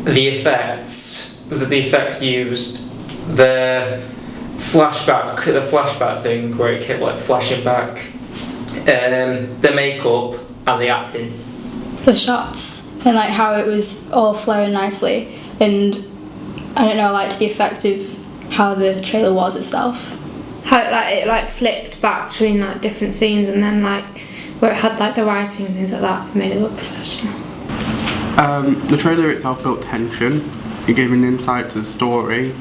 the effects used, the flashback thing where it kept like flashing back, the makeup and the acting. The shots and like how it was all flowing nicely, and I don't know, I liked the effect of how the trailer was itself. How it flipped back between like different scenes, and then like where it had like the writing and things like that, it made it look professional. The trailer itself built tension. It gave an insight to the story.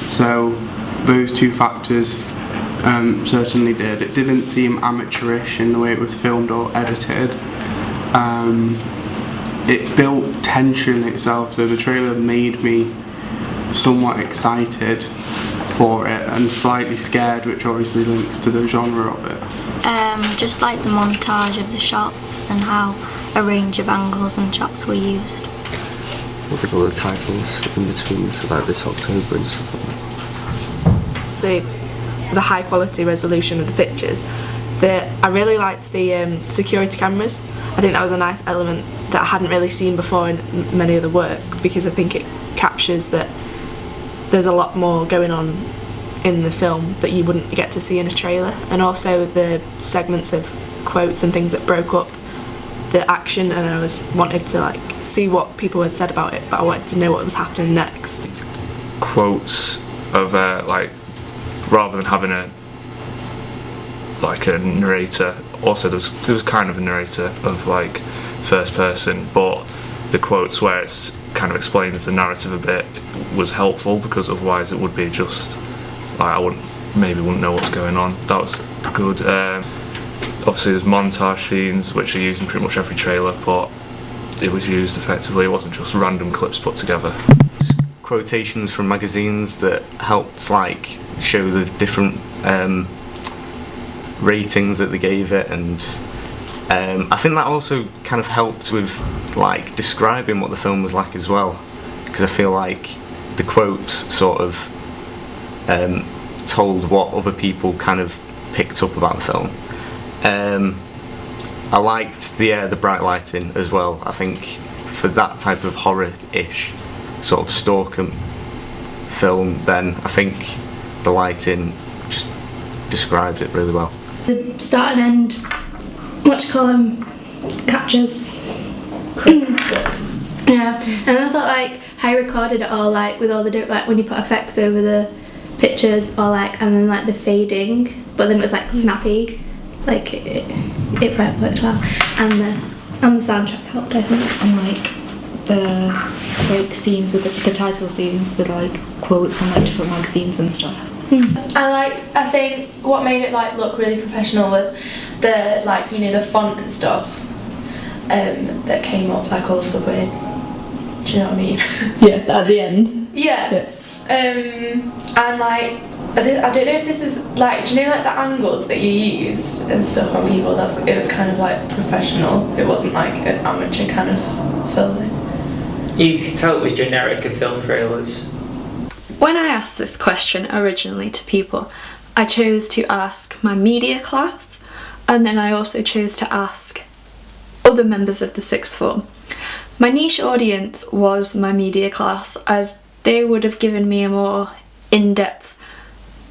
So those two factors certainly did. It didn't seem amateurish in the way it was filmed or edited. It built tension itself, so the trailer made me somewhat excited for it and slightly scared, which obviously links to the genre of it. Just like the montage of the shots and how a range of angles and shots were used. What with all the titles in between, so like this October and stuff like that. The high quality resolution of the pictures. I really liked the security cameras. I think that was a nice element that I hadn't really seen before in many other work, because I think it captures that there's a lot more going on in the film that you wouldn't get to see in a trailer, and also the segments of quotes and things that broke up the action, and I wanted to like see what people had said about it, but I wanted to know what was happening next. Quotes of like, rather than having a narrator, also there was kind of a narrator of like first person, but the quotes where it's kind of explains the narrative a bit was helpful, because otherwise it would be just like I wouldn't know what's going on. That was good. Obviously there's montage scenes which are used in pretty much every trailer, but it was used effectively. It wasn't just random clips put together. Quotations from magazines that helped like show the different ratings that they gave it, and I think that also kind of helped with like describing what the film was like as well, because I feel like the quotes sort of told what other people kind of picked up about the film. I liked the bright lighting as well. I think for that type of horror-ish sort of stalker film, then I think the lighting just describes it really well. The start and end, what do you call them, captures. Yeah, and I thought like how I recorded it all, like with all the like when you put effects over the pictures, or like, and then like the fading, but then it was like snappy, like it worked well, and the soundtrack helped, I think. And like the scenes with the title scenes with like quotes from like different magazines and stuff. I think what made it like look really professional was the like, you know, the font and stuff that came up like all of the way. Do you know what I mean? Yeah, at the end. Yeah. And like I don't know if this is like, do you know like the angles that you use and stuff on people? It was kind of like professional. It wasn't like an amateur kind of filming. You could tell it was generic of film trailers. When I asked this question originally to people, I chose to ask my media class, and then I also chose to ask other members of the sixth form. My niche audience was my media class, as they would have given me a more in-depth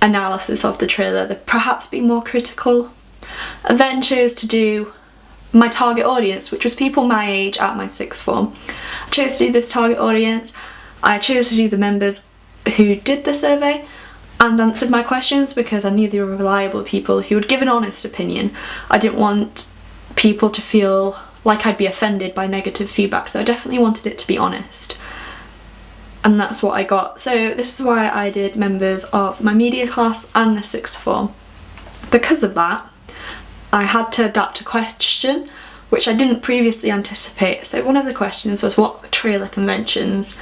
analysis of the trailer, that perhaps be more critical. I then chose to do my target audience, which was people my age at my sixth form. I chose to do this target audience. I chose to do the members who did the survey and answered my questions, because I knew they were reliable people who would give an honest opinion. I didn't want people to feel like I'd be offended by negative feedback, so I definitely wanted it to be honest. And that's what I got. So this is why I did members of my media class and the sixth form. Because of that, I had to adapt a question which I didn't previously anticipate. So one of the questions was, what trailer conventions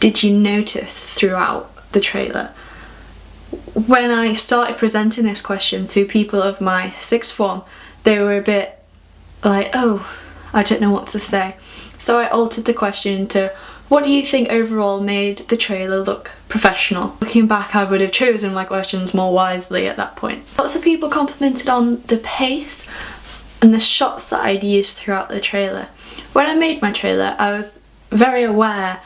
did you notice throughout the trailer? When I started presenting this question to people of my sixth form, they were a bit like, oh, I don't know what to say. So I altered the question to, what do you think overall made the trailer look professional? Looking back, I would have chosen my questions more wisely at that point. Lots of people complimented on the pace and the shots that I'd used throughout the trailer. When I made my trailer, I was very aware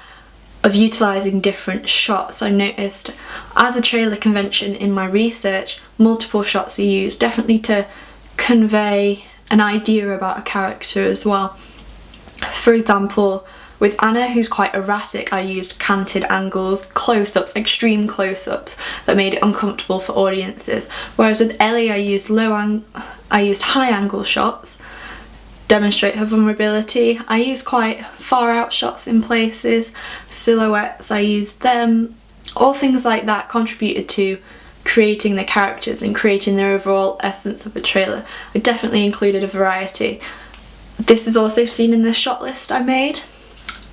of utilising different shots. I noticed as a trailer convention in my research, multiple shots are used, definitely to convey an idea about a character as well. For example, with Anna, who's quite erratic, I used canted angles, close-ups, extreme close-ups that made it uncomfortable for audiences. Whereas with Ellie, I used high angle shots, demonstrate her vulnerability. I used quite far out shots in places, silhouettes, I used them. All things like that contributed to creating the characters and creating the overall essence of a trailer. I definitely included a variety. This is also seen in the shot list I made.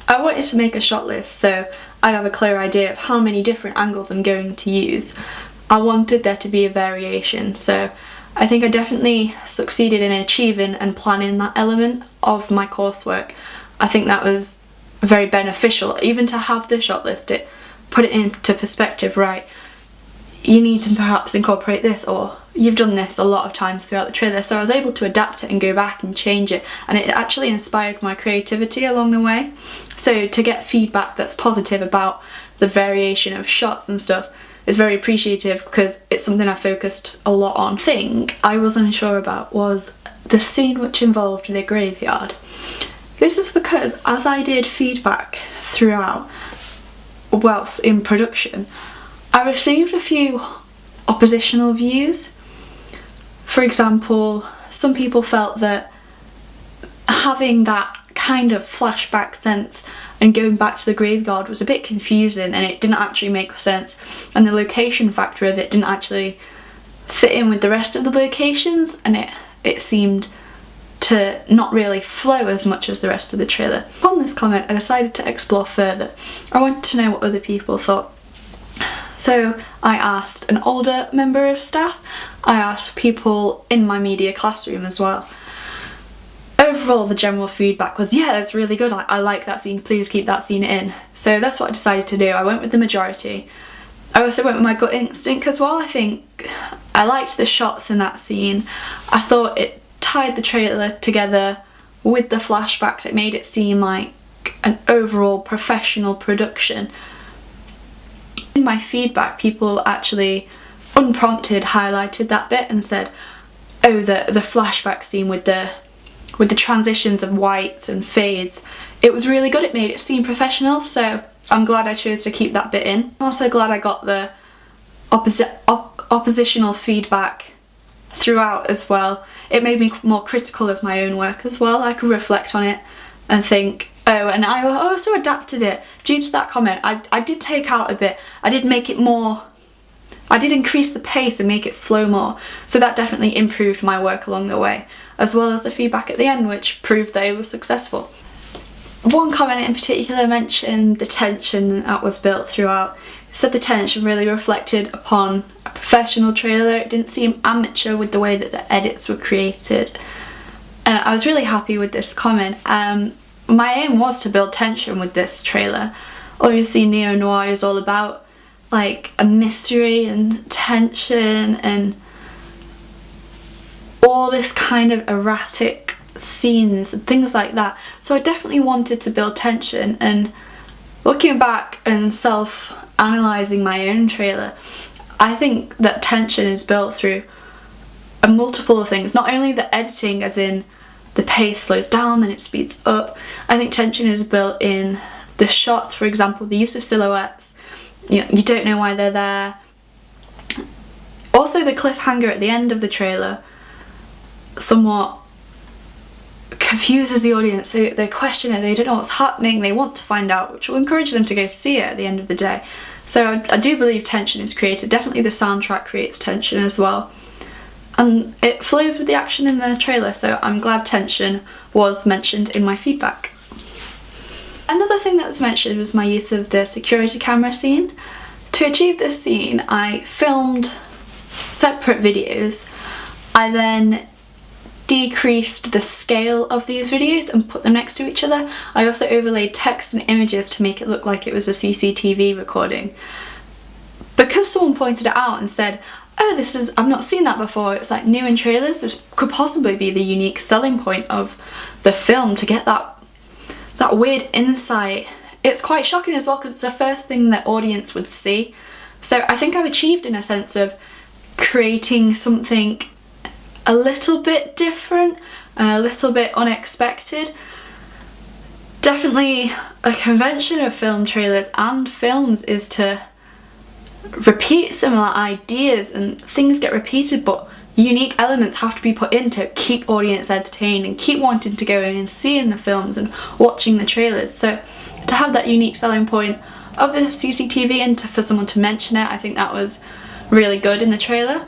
I wanted to make a shot list so I'd have a clear idea of how many different angles I'm going to use. I wanted there to be a variation, so I think I definitely succeeded in achieving and planning that element of my coursework. I think that was very beneficial, even to have the shot list. It put it into perspective, right? You need to perhaps incorporate this, or you've done this a lot of times throughout the trailer, so I was able to adapt it and go back and change it, and it actually inspired my creativity along the way. So to get feedback that's positive about the variation of shots and stuff is very appreciative, because it's something I focused a lot on. The thing I was unsure about was the scene which involved the graveyard. This is because as I did feedback throughout whilst in production, I received a few oppositional views. For example, some people felt that having that kind of flashback sense and going back to the graveyard was a bit confusing and it didn't actually make sense, and the location factor of it didn't actually fit in with the rest of the locations, and it seemed to not really flow as much as the rest of the trailer. Upon this comment, I decided to explore further. I wanted to know what other people thought. So I asked an older member of staff, I asked people in my media classroom as well. Overall, the general feedback was, yeah, that's really good, I like that scene, please keep that scene in. So that's what I decided to do. I went with the majority. I also went with my gut instinct as well. I think I liked the shots in that scene. I thought it tied the trailer together with the flashbacks. It made it seem like an overall professional production. In my feedback, people actually unprompted highlighted that bit and said, oh, the flashback scene with the transitions of whites and fades, it was really good, it made it seem professional, so I'm glad I chose to keep that bit in. I'm also glad I got the oppositional feedback throughout as well. It made me more critical of my own work as well. I could reflect on it and think, oh, and I also adapted it. Due to that comment, I did take out a bit. I did make it more, I did increase the pace and make it flow more. So that definitely improved my work along the way, as well as the feedback at the end, which proved that it was successful. One comment in particular mentioned the tension that was built throughout. It said the tension really reflected upon a professional trailer. It didn't seem amateur with the way that the edits were created. And I was really happy with this comment. My aim was to build tension with this trailer. Obviously neo-noir is all about like a mystery and tension and all this kind of erratic scenes and things like that. So I definitely wanted to build tension, and looking back and self-analysing my own trailer, I think that tension is built through a multiple of things. Not only the editing, as in the pace slows down then it speeds up. I think tension is built in the shots, for example, the use of silhouettes. You don't know why they're there. Also the cliffhanger at the end of the trailer somewhat confuses the audience. They question it, they don't know what's happening, they want to find out, which will encourage them to go see it at the end of the day. So I do believe tension is created. Definitely the soundtrack creates tension as well. And it flows with the action in the trailer, so I'm glad tension was mentioned in my feedback. Another thing that was mentioned was my use of the security camera scene. To achieve this scene, I filmed separate videos. I then decreased the scale of these videos and put them next to each other. I also overlaid text and images to make it look like it was a CCTV recording. Because someone pointed it out and said, oh, I've not seen that before, it's like new in trailers, this could possibly be the unique selling point of the film, to get that weird insight it's quite shocking as well because it's the first thing the audience would see. So I think I've achieved in a sense of creating something a little bit different and a little bit unexpected. Definitely a convention of film trailers and films is to repeat similar ideas, and things get repeated, but unique elements have to be put in to keep audience entertained and keep wanting to go in and seeing the films and watching the trailers. So to have that unique selling point of the CCTV and for someone to mention it, I think that was really good in the trailer.